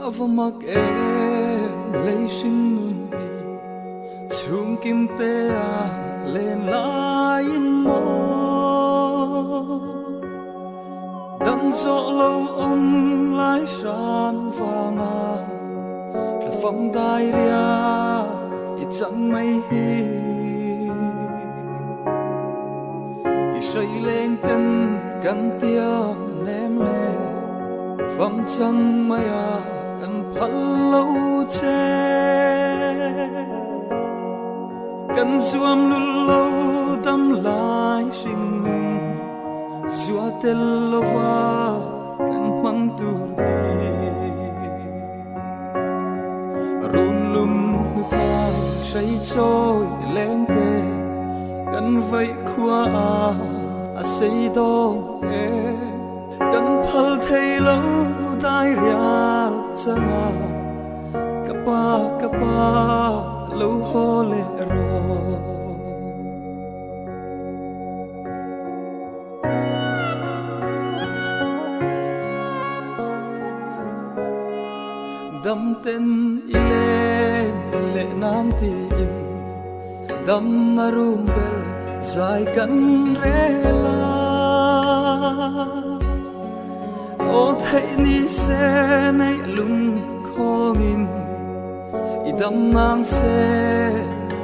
avamak e leishin nun hi chung kim te a len lain mo dam zo lo om lai shan vanga la fam dai ria i chang mai hi i sei leng ten kan tia nem le fam chang mai a kan phal lo che kan zuam lu lo dam lai sing zua tel lo va kan mang tu rum lum nu tha say trôi lên te kan vai khua a say do e kan phal thei lo dai rial changa kapa lo ho le ro dam ten ile nan ti in dam na rum bel zai kan rela o thei ni se nei lung khongin i dam nang se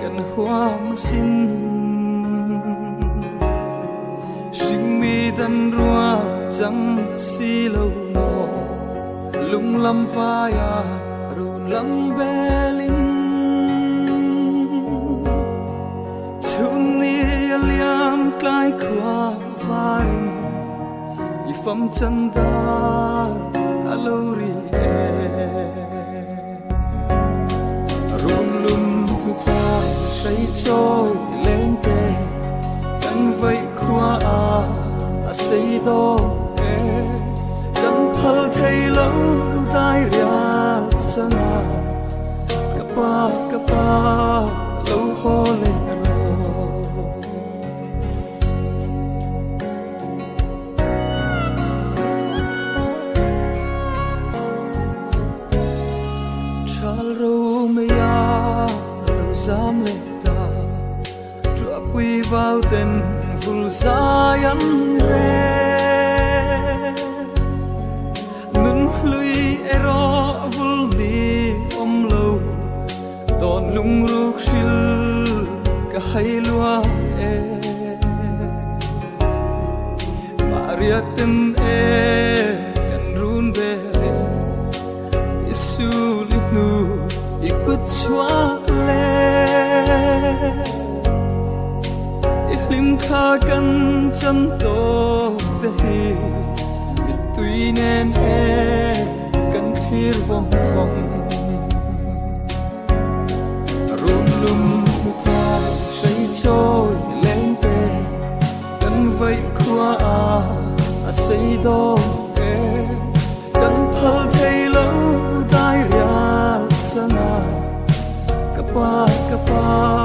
kan huam sin sing mi dan rua chang si lo no lung lam phaya run lam belin chung ni liam klai khwa farin i fam chan da alori e run lum tha say trôi lên te kan vai khwa a say do e kan phal thei lo dai ria changa kapa lo ho le ro chal ro me ya lo zam le ta drop we vào ten vul zayan re lung ruk shil ka hai lua e maria ten e kan run be isu litnu ikut chua le ilim kha kan chan to te hi bitui nen e kan khir vom vom lum tha say trôi lên te kan vai khua a say do e kan phal thei lo dai ria changa kapa